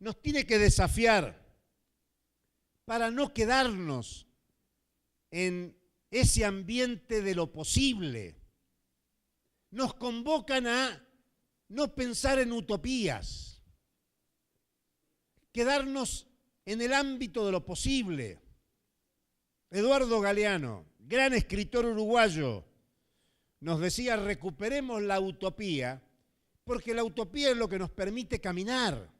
nos tiene que desafiar para no quedarnos en ese ambiente de lo posible. Nos convocan a no pensar en utopías, quedarnos en el ámbito de lo posible. Eduardo Galeano, gran escritor uruguayo, nos decía: recuperemos la utopía, porque la utopía es lo que nos permite caminar.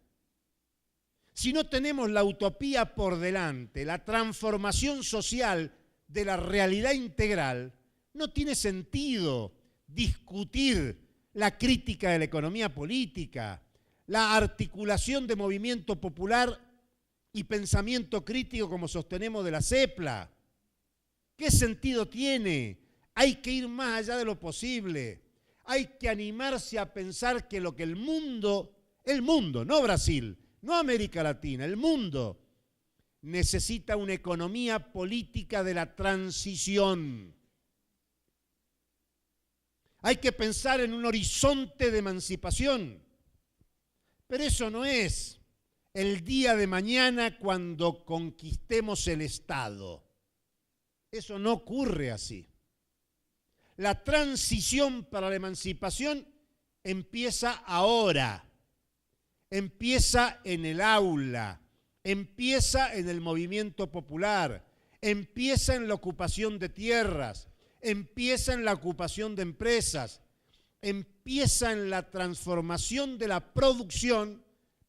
Si no tenemos la utopía por delante, la transformación social de la realidad integral, no tiene sentido discutir la crítica de la economía política, la articulación de movimiento popular y pensamiento crítico como sostenemos de la CEPLA. ¿Qué sentido tiene? Hay que ir más allá de lo posible. Hay que animarse a pensar que lo que el mundo, no Brasil, no América Latina, el mundo necesita una economía política de la transición. Hay que pensar en un horizonte de emancipación. Pero eso no es el día de mañana cuando conquistemos el Estado. Eso no ocurre así. La transición para la emancipación empieza ahora, empieza en el aula, empieza en el movimiento popular, empieza en la ocupación de tierras, empieza en la ocupación de empresas, empieza en la transformación de la producción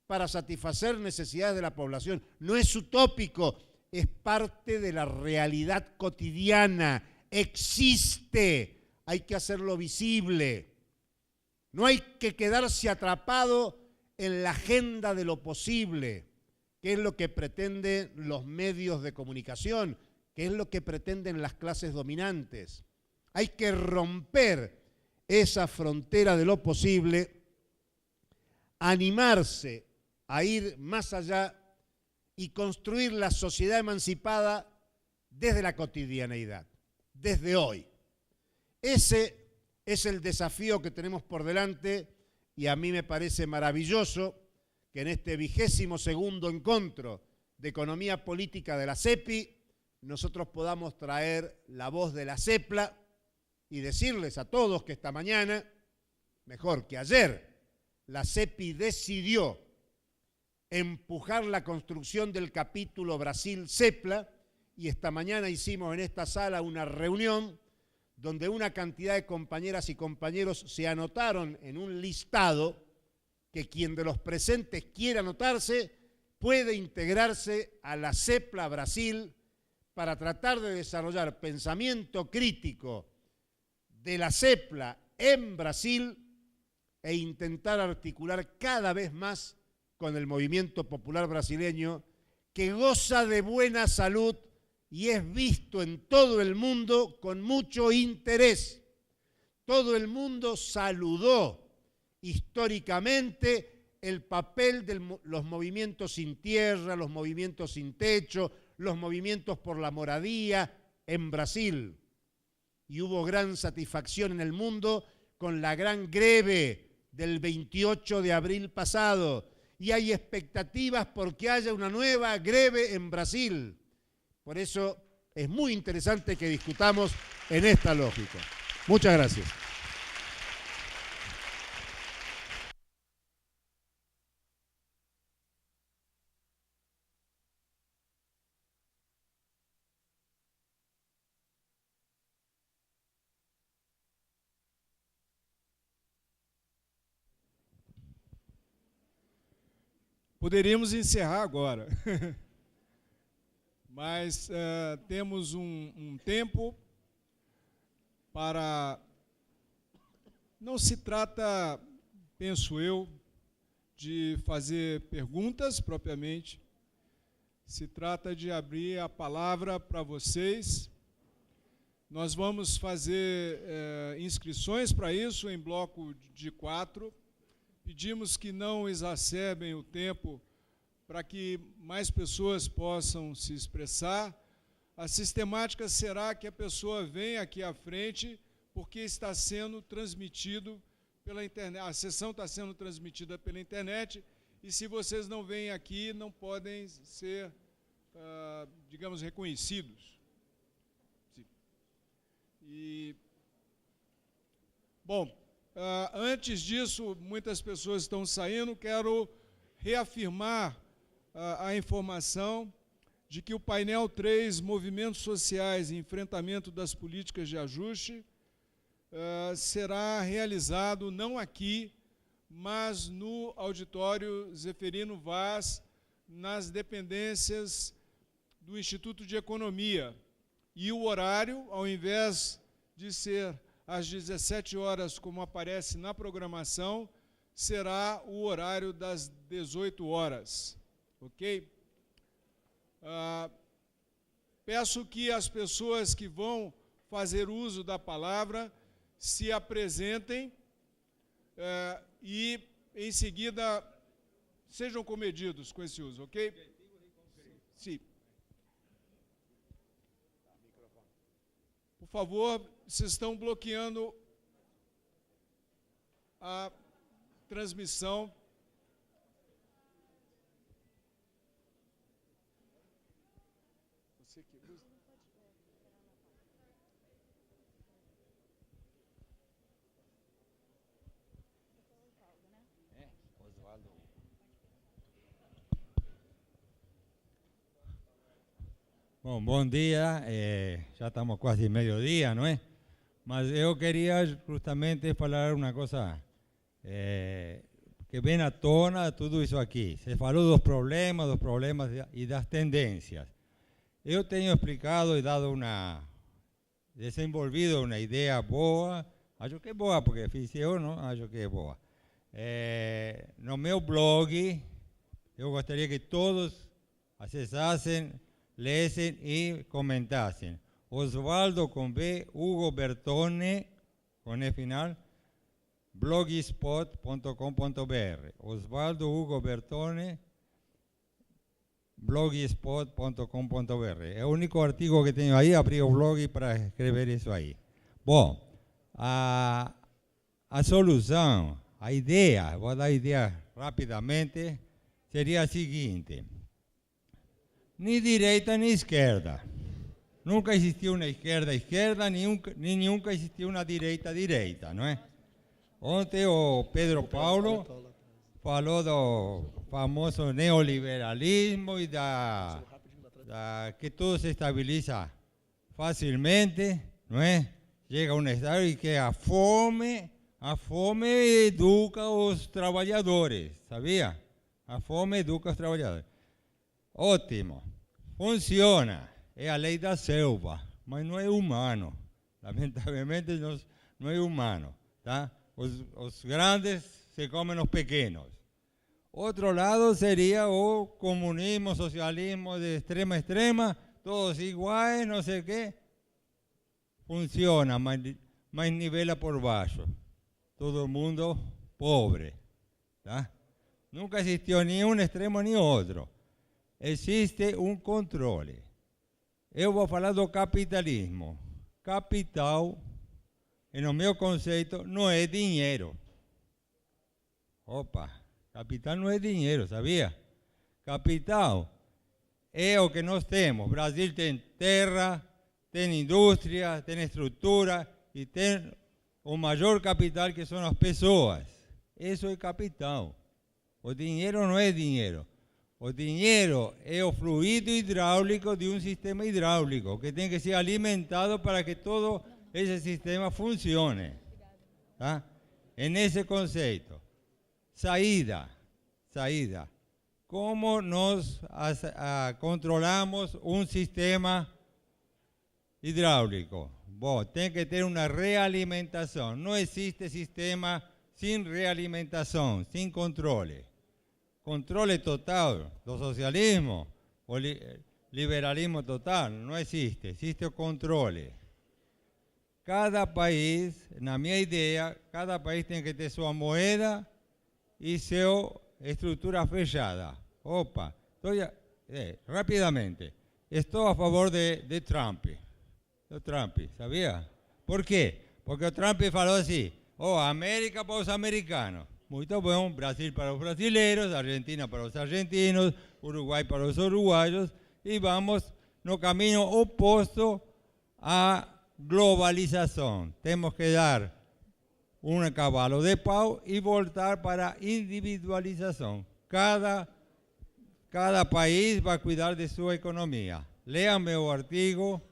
para satisfacer necesidades de la población. No es utópico, es parte de la realidad cotidiana, existe, hay que hacerlo visible. No hay que quedarse atrapado en la agenda de lo posible, que es lo que pretenden los medios de comunicación, que es lo que pretenden las clases dominantes. Hay que romper esa frontera de lo posible, animarse a ir más allá y construir la sociedad emancipada desde la cotidianeidad, desde hoy. Ese es el desafío que tenemos por delante y a mí me parece maravilloso que en este 22º encuentro de economía política de la CEPI nosotros podamos traer la voz de la CEPLA y decirles a todos que esta mañana, mejor que ayer, la CEPI decidió empujar la construcción del capítulo Brasil-CEPLA y esta mañana hicimos en esta sala una reunión donde una cantidad de compañeras y compañeros se anotaron en un listado que quien de los presentes quiera anotarse puede integrarse a la CEPLA Brasil para tratar de desarrollar pensamiento crítico de la CEPLA en Brasil e intentar articular cada vez más con el movimiento popular brasileño que goza de buena salud y es visto en todo el mundo con mucho interés. Todo el mundo saludó históricamente el papel de los movimientos sin tierra, los movimientos sin techo, los movimientos por la moradía en Brasil. Y hubo gran satisfacción en el mundo con la gran greve del 28 de abril pasado. Y hay expectativas porque haya una nueva greve en Brasil. Por eso es muy interesante que discutamos en esta lógica. Muchas gracias. Poderíamos encerrar agora, mas temos um tempo para... Não se trata, penso eu, de fazer perguntas propriamente, se trata de abrir a palavra para vocês. Nós vamos fazer inscrições para isso em bloco de 4. Pedimos que não exacerbem o tempo para que mais pessoas possam se expressar. A sistemática será que a pessoa venha aqui à frente, porque está sendo transmitido pela internet. A sessão está sendo transmitida pela internet e se vocês não vêm aqui, não podem ser, digamos, reconhecidos. Sim. E, bom, antes disso, muitas pessoas estão saindo, quero reafirmar a informação de que o painel 3, Movimentos Sociais e Enfrentamento das Políticas de Ajuste, será realizado não aqui, mas no auditório Zeferino Vaz, nas dependências do Instituto de Economia. E o horário, ao invés de ser às 17 horas, como aparece na programação, será o horário das 18 horas. Ok? Peço que as pessoas que vão fazer uso da palavra se apresentem e, em seguida, sejam comedidos com esse uso, ok? Sim. Por favor, vocês estão bloqueando a transmissão. Você que usa. Osvaldo. Bom dia, já estamos quase meio-dia, não é? Mas eu queria justamente falar uma coisa que vem à tona tudo isso aqui. Se falou dos problemas e das tendências. Eu tenho explicado e desenvolvido uma ideia boa, acho que é boa, porque fiz eu, não? Acho que é boa. No meu blog, eu gostaria que todos acessassem, lessem e comentassem. Osvaldo com B, Hugo Bertone, com E final, blogspot.com.br. Osvaldo Hugo Bertone, blogspot.com.br. É o único artigo que tenho aí, abri o blog para escrever isso aí. Bom, a solução, a ideia, vou dar a ideia rapidamente, seria a seguinte: nem direita nem esquerda. Nunca existiu uma esquerda, nem nunca existiu uma direita, não é? Ontem o Pedro Paulo falou do famoso neoliberalismo e que tudo se estabiliza facilmente, não é? Chega a um estado em que a fome educa os trabalhadores, sabia? A fome educa os trabalhadores. Ótimo, funciona, é a lei da selva, mas não é humano, lamentavelmente não é humano, tá? Os grandes se comem os pequenos. Outro lado seria o comunismo, socialismo de extrema a extrema, todos iguais, não sei o quê. Funciona, mas nivela por baixo. Todo mundo pobre, tá? Nunca existiu nem um extremo nem outro. Existe um controle. Eu vou falar do capitalismo. Capital, no meu conceito, não é dinheiro. Opa, capital não é dinheiro, sabia? Capital é o que nós temos. Brasil tem terra, tem indústria, tem estrutura e tem o maior capital, que são as pessoas. Isso é capital. O dinheiro não é dinheiro. O dinheiro é o fluido hidráulico de um sistema hidráulico, que tem que ser alimentado para que todo esse sistema funcione. Tá? É nesse conceito. Saída. Como nós controlamos um sistema hidráulico? Bom, tem que ter uma realimentação. Não existe sistema sem realimentação, sem controle. Controle total do socialismo, o liberalismo total, não existe. Existe o controle. Cada país, na minha ideia, cada país tem que ter sua moeda e sua estrutura fechada. Opa, rapidamente, estou a favor de Trump. Do Trump, sabia? Por quê? Porque o Trump falou assim: América para os americanos. Muito bom. Brasil para os brasileiros, Argentina para os argentinos, Uruguai para os uruguaios. E vamos no caminho oposto à globalização. Temos que dar um cavalo de pau e voltar para a individualização. Cada país vai cuidar de sua economia. Leiam meu artigo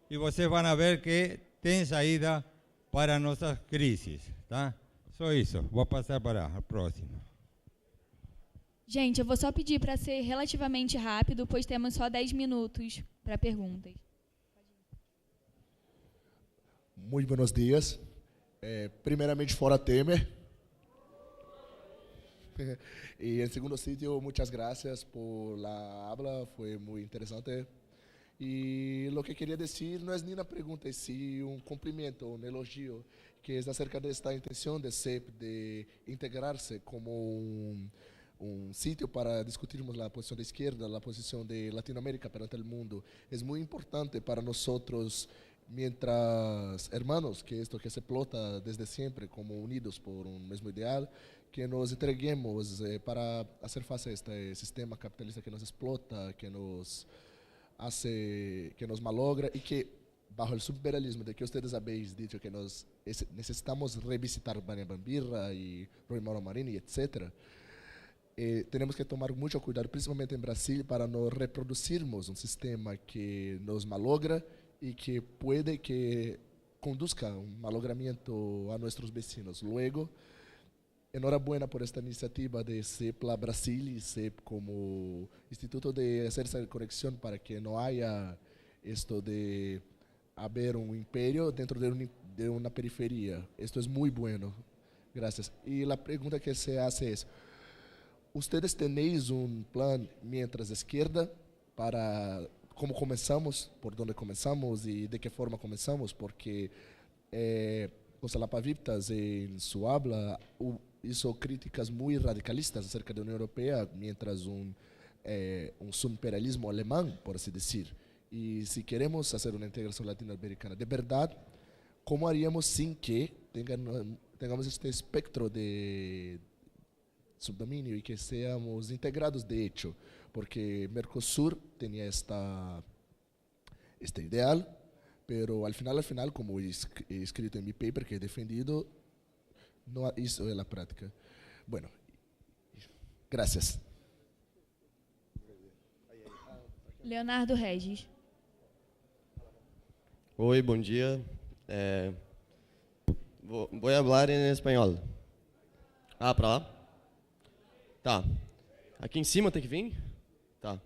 e vocês vão ver que tem saída para nossas crises. Tá? Só isso. Vou passar para a próxima. Gente, eu vou só pedir para ser relativamente rápido, pois temos só 10 minutos para perguntas. Muito buenos dias. Primeiramente, fora Temer. E em segundo sitio, muchas gracias por la habla, foi muito interessante. E o que queria dizer não é nem uma pergunta, é sim um cumprimento, um elogio, que é acerca desta intenção de CEP de integrar-se como um sítio para discutirmos a posição da esquerda, a posição de Latinoamérica perante o mundo. É muito importante para nós, mientras hermanos, que esto que se explota desde sempre como unidos por um mesmo ideal, que nos entreguemos para fazer face a este sistema capitalista que nos explota, que nos hace, que nos malogra e que, bajo o subliberalismo de que ustedes habéis dicho que nós necessitamos revisitar Bania Bambirra e Rui Mauro Marini, etc., temos que tomar muito cuidado, principalmente em Brasil, para não reproduzirmos um sistema que nos malogra e que pode que conduzca um malogramento a nossos vecinos. Luego, enhorabuena por esta iniciativa de CEPLA Brasil e CEP como instituto de hacer essa conexão para que não haya esto de haber um império dentro de uma periferia. Esto é muito bueno. Gracias. E a pergunta que se hace é: ustedes tenéis um plano mientras esquerda para como começamos, por onde começamos e de que forma começamos? Porque José Lapaviptas, em sua habla, hizo críticas muito radicalistas acerca da União Europeia, mientras um subimperialismo alemão, por assim dizer. E se queremos fazer uma integração latino-americana de verdade, como haríamos sem que tengamos este espectro de subdomínio e que seamos integrados de hecho? Porque Mercosur tinha este ideal, pero al final, como he escrito en mi paper que he defendido, no isso é a prática. Bueno, gracias. Leonardo Regis. Oi, bom dia. Vou falar em espanhol. Ah, para lá? Tá. Aqui em cima tem que vir? Tá.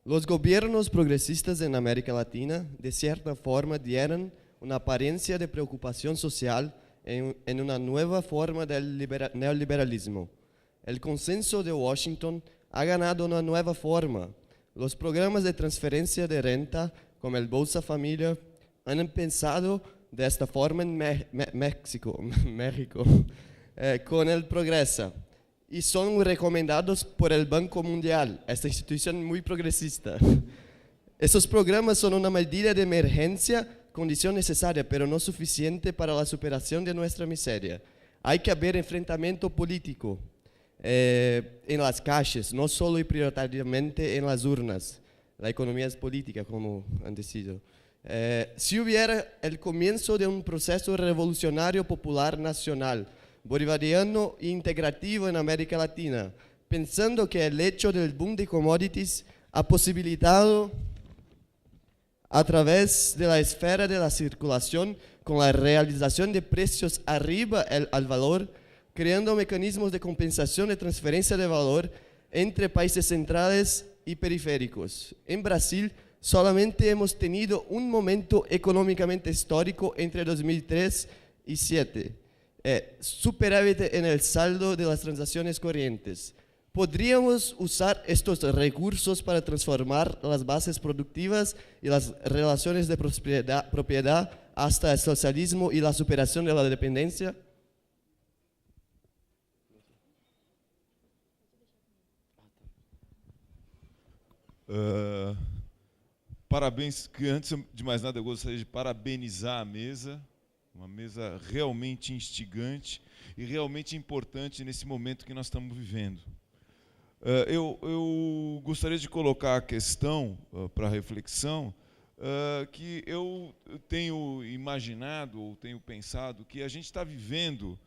Los gobiernos progresistas en América Latina, de cierta forma, dieron una apariencia de preocupación social en una nueva forma del neoliberalismo. El consenso de Washington ha ganado una nueva forma. Los programas de transferencia de renta, como el Bolsa Familia, han empezado de esta forma en México, con el Progresa. Y son recomendados por el Banco Mundial, esta institución muy progresista. Esos programas son una medida de emergencia, condición necesaria, pero no suficiente para la superación de nuestra miseria. Hay que haber enfrentamiento político en las calles, no solo y prioritariamente en las urnas. La economía es política, como han decidido. Si hubiera el comienzo de un proceso revolucionario popular nacional, bolivariano e integrativo en América Latina, pensando que el hecho del boom de commodities ha posibilitado a través de la esfera de la circulación con la realización de precios arriba al valor, creando mecanismos de compensación de transferencia de valor entre países centrales y periféricos. En Brasil, solamente hemos tenido un momento económicamente histórico entre 2003 y 2007. Superávit en el saldo de las transacciones corrientes. ¿Podríamos usar estos recursos para transformar las bases productivas y las relaciones de propiedad hasta el socialismo y la superación de la dependencia? Parabéns, que antes de mais nada eu gostaria de parabenizar a mesa, uma mesa realmente instigante, e realmente importante nesse momento que nós estamos vivendo. Eu gostaria de colocar a questão para reflexão, que eu tenho imaginado ou tenho pensado que a gente está vivendo,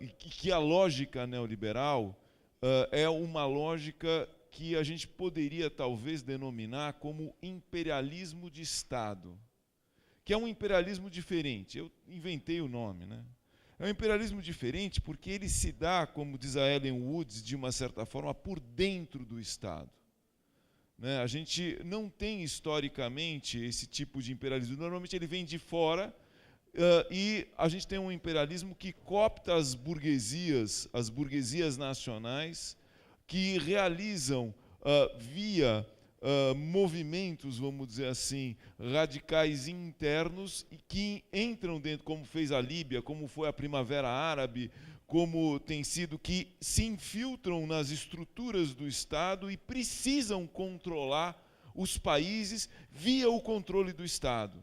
e que a lógica neoliberal é uma lógica que a gente poderia talvez denominar como imperialismo de Estado, que é um imperialismo diferente. Eu inventei o nome, né? É um imperialismo diferente porque ele se dá, como diz a Ellen Woods, de uma certa forma, por dentro do Estado. Né? A gente não tem historicamente esse tipo de imperialismo. Normalmente ele vem de fora, e a gente tem um imperialismo que coopta as burguesias nacionais, que realizam via movimentos, vamos dizer assim, radicais internos, e que entram dentro, como fez a Líbia, como foi a Primavera Árabe, como tem sido, que se infiltram nas estruturas do Estado e precisam controlar os países via o controle do Estado.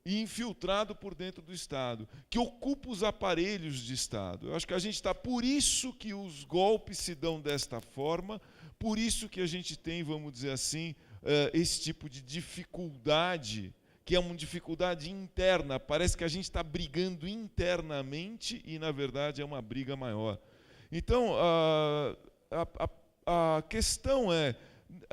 E infiltrado por dentro do Estado, que ocupa os aparelhos de Estado. Eu acho que a gente está, por isso que os golpes se dão desta forma, por isso que a gente tem, vamos dizer assim, esse tipo de dificuldade, que é uma dificuldade interna. Parece que a gente está brigando internamente e, na verdade, é uma briga maior. Então, a questão é,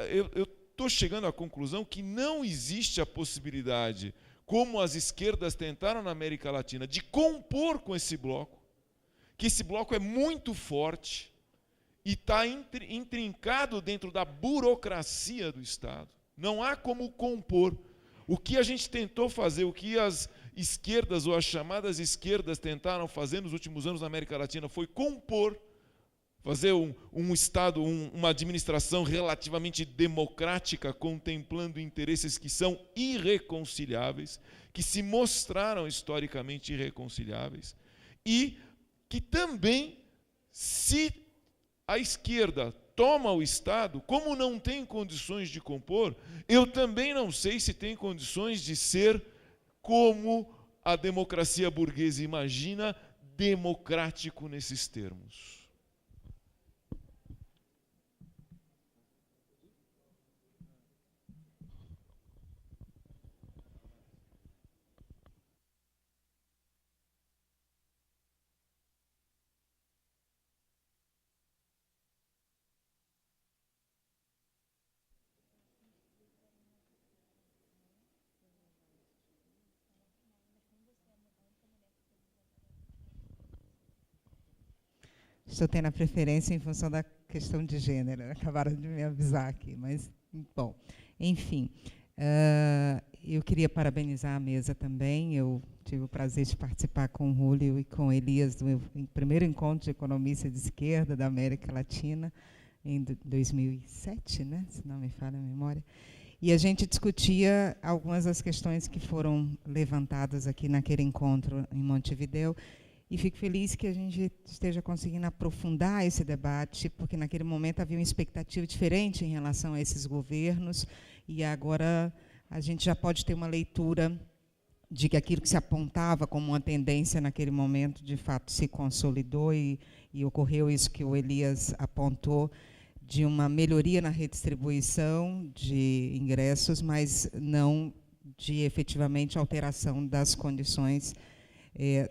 eu estou chegando à conclusão que não existe a possibilidade, como as esquerdas tentaram na América Latina, de compor com esse bloco, que esse bloco é muito forte e está intrincado dentro da burocracia do Estado. Não há como compor. O que a gente tentou fazer, o que as esquerdas ou as chamadas esquerdas tentaram fazer nos últimos anos na América Latina foi compor, fazer um Estado, uma administração relativamente democrática, contemplando interesses que são irreconciliáveis, que se mostraram historicamente irreconciliáveis, e que também, se a esquerda toma o Estado, como não tem condições de compor, eu também não sei se tem condições de ser como a democracia burguesa imagina, democrático nesses termos. Estou tendo a preferência em função da questão de gênero. Acabaram de me avisar aqui, mas, bom, enfim. Eu queria parabenizar a mesa também. Eu tive o prazer de participar com o Júlio e com Elias do primeiro encontro de economista de esquerda da América Latina, em 2007, né, se não me falha a memória. E a gente discutia algumas das questões que foram levantadas aqui naquele encontro em Montevideo. E fico feliz que a gente esteja conseguindo aprofundar esse debate, porque naquele momento havia uma expectativa diferente em relação a esses governos, e agora a gente já pode ter uma leitura de que aquilo que se apontava como uma tendência naquele momento, de fato, se consolidou, e ocorreu isso que o Elias apontou, de uma melhoria na redistribuição de ingressos, mas não de, efetivamente, alteração das condições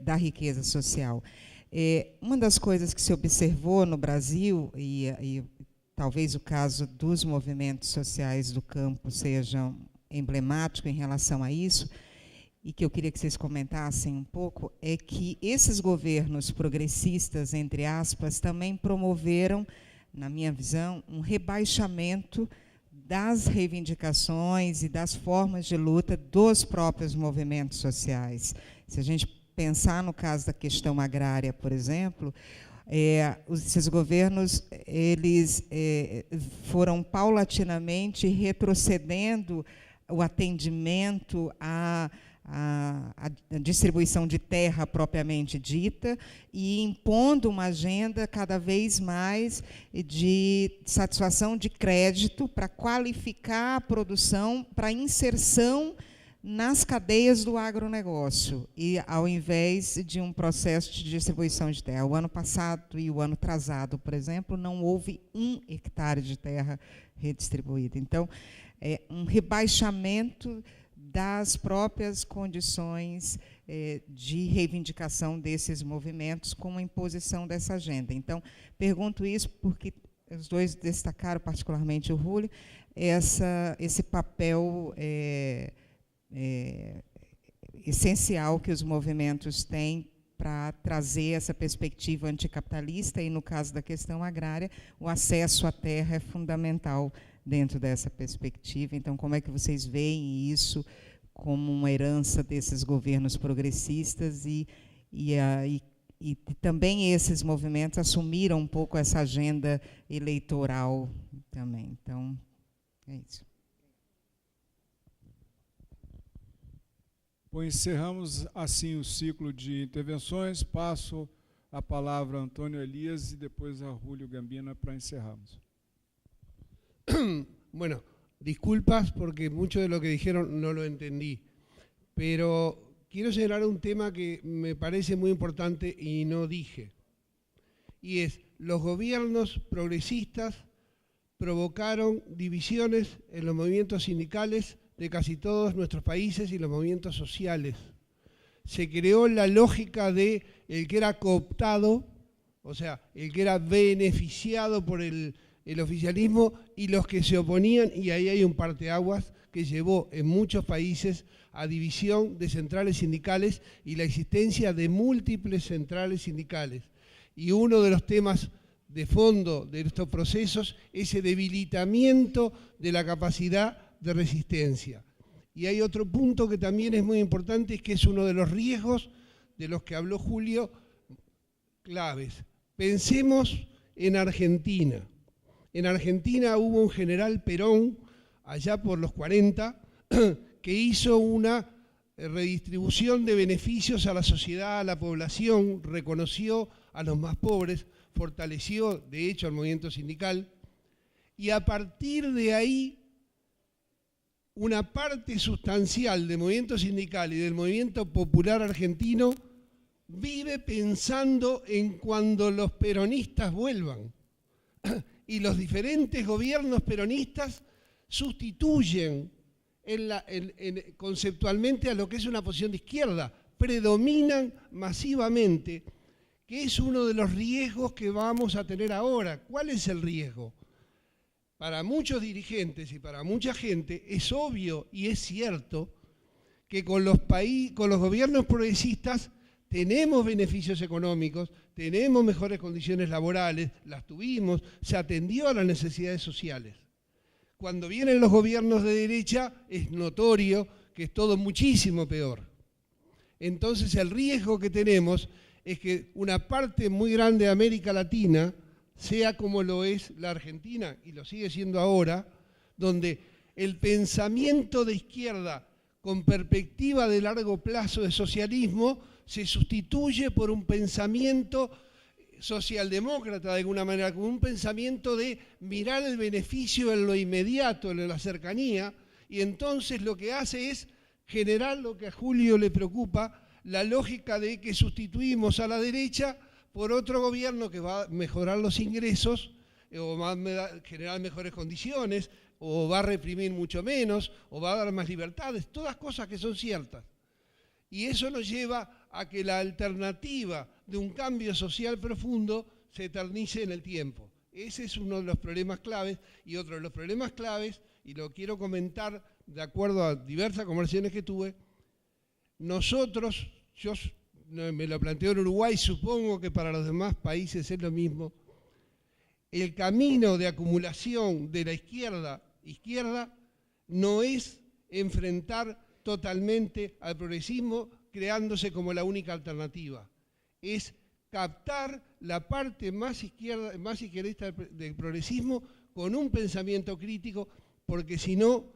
da riqueza social. Uma das coisas que se observou no Brasil, e talvez o caso dos movimentos sociais do campo seja emblemático em relação a isso, e que eu queria que vocês comentassem um pouco, é que esses governos progressistas, entre aspas, também promoveram, na minha visão, um rebaixamento das reivindicações e das formas de luta dos próprios movimentos sociais. Se a gente pensar no caso da questão agrária, por exemplo, esses governos eles foram paulatinamente retrocedendo o atendimento à distribuição de terra propriamente dita e impondo uma agenda cada vez mais de satisfação de crédito para qualificar a produção, para inserção nas cadeias do agronegócio, e ao invés de um processo de distribuição de terra. O ano passado e o ano atrasado, por exemplo, não houve 1 hectare de terra redistribuída. Então, é um rebaixamento das próprias condições de reivindicação desses movimentos com a imposição dessa agenda. Então, pergunto isso porque os dois destacaram, particularmente o Júlio, esse papel essencial que os movimentos têm para trazer essa perspectiva anticapitalista e, no caso da questão agrária, o acesso à terra é fundamental dentro dessa perspectiva. Então, como é que vocês veem isso como uma herança desses governos progressistas e também esses movimentos assumiram um pouco essa agenda eleitoral também. Então, é isso. Bom, encerramos assim o ciclo de intervenções. Passo a palavra a Antônio Elias e depois a Julio Gambina para encerrarmos. Bueno, disculpas porque mucho de lo que dijeron no lo entendí, pero quiero señalar un tema que me parece muy importante y no dije, y es, los gobiernos progresistas provocaron divisiones en los movimientos sindicales de casi todos nuestros países y los movimientos sociales. Se creó la lógica de el que era cooptado, o sea, el que era beneficiado por el oficialismo y los que se oponían, y ahí hay un parteaguas que llevó en muchos países a división de centrales sindicales y la existencia de múltiples centrales sindicales. Y uno de los temas de fondo de estos procesos es ese debilitamiento de la capacidad de resistencia. Y hay otro punto que también es muy importante, que es uno de los riesgos de los que habló Julio, claves. Pensemos en Argentina. En Argentina hubo un general Perón, allá por los 40, que hizo una redistribución de beneficios a la sociedad, a la población, reconoció a los más pobres, fortaleció, de hecho, al movimiento sindical, y a partir de ahí, una parte sustancial del movimiento sindical y del movimiento popular argentino vive pensando en cuando los peronistas vuelvan. Y los diferentes gobiernos peronistas sustituyen conceptualmente a lo que es una posición de izquierda, predominan masivamente, que es uno de los riesgos que vamos a tener ahora. ¿Cuál es el riesgo? Para muchos dirigentes y para mucha gente es obvio y es cierto que con los gobiernos progresistas tenemos beneficios económicos, tenemos mejores condiciones laborales, las tuvimos, se atendió a las necesidades sociales. Cuando vienen los gobiernos de derecha es notorio que es todo muchísimo peor. Entonces el riesgo que tenemos es que una parte muy grande de América Latina sea como lo es la Argentina, y lo sigue siendo ahora, donde el pensamiento de izquierda con perspectiva de largo plazo de socialismo se sustituye por un pensamiento socialdemócrata de alguna manera, con un pensamiento de mirar el beneficio en lo inmediato, en la cercanía, y entonces lo que hace es generar lo que a Julio le preocupa, la lógica de que sustituimos a la derecha por otro gobierno que va a mejorar los ingresos, o va a generar mejores condiciones, o va a reprimir mucho menos, o va a dar más libertades, todas cosas que son ciertas. Y eso nos lleva a que la alternativa de un cambio social profundo se eternice en el tiempo. Ese es uno de los problemas claves, y otro de los problemas claves, y lo quiero comentar de acuerdo a diversas conversaciones que tuve, nosotros, yo me lo planteo en Uruguay, supongo que para los demás países es lo mismo, el camino de acumulación de la izquierda no es enfrentar totalmente al progresismo creándose como la única alternativa, es captar la parte más izquierdista del progresismo con un pensamiento crítico, porque si no,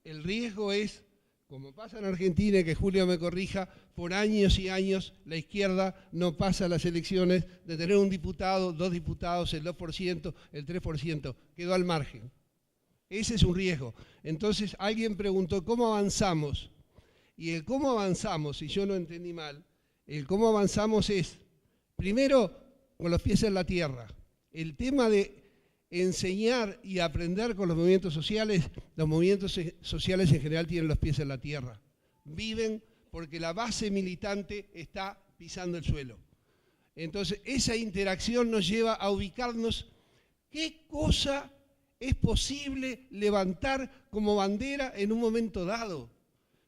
el riesgo es, como pasa en Argentina, y que Julio me corrija, por años y años la izquierda no pasa las elecciones de tener un diputado, 2 diputados, el 2%, el 3%, quedó al margen. Ese es un riesgo. Entonces alguien preguntó, ¿cómo avanzamos? Y el cómo avanzamos, si yo no entendí mal, el cómo avanzamos es, primero, con los pies en la tierra. El tema de enseñar y aprender con los movimientos sociales en general tienen los pies en la tierra. Viven porque la base militante está pisando el suelo. Entonces, esa interacción nos lleva a ubicarnos qué cosa es posible levantar como bandera en un momento dado.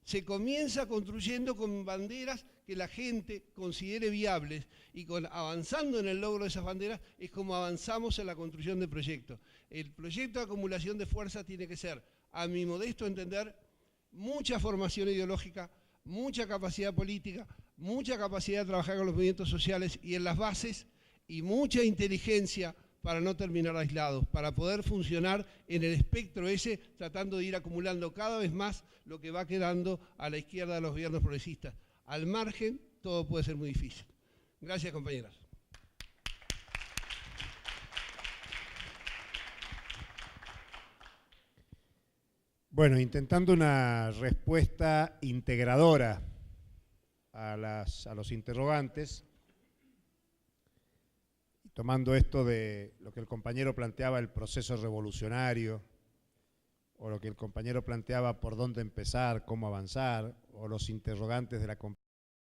Se comienza construyendo con banderas que la gente considere viables y avanzando en el logro de esas banderas es como avanzamos en la construcción de proyectos. El proyecto de acumulación de fuerza tiene que ser, a mi modesto entender, mucha formación ideológica, mucha capacidad política, mucha capacidad de trabajar con los movimientos sociales y en las bases y mucha inteligencia para no terminar aislados, para poder funcionar en el espectro ese, tratando de ir acumulando cada vez más lo que va quedando a la izquierda de los gobiernos progresistas. Al margen, todo puede ser muy difícil. Gracias, compañeros. Bueno, intentando una respuesta integradora a los interrogantes, tomando esto de lo que el compañero planteaba, el proceso revolucionario, o lo que el compañero planteaba por dónde empezar, cómo avanzar, o los interrogantes de la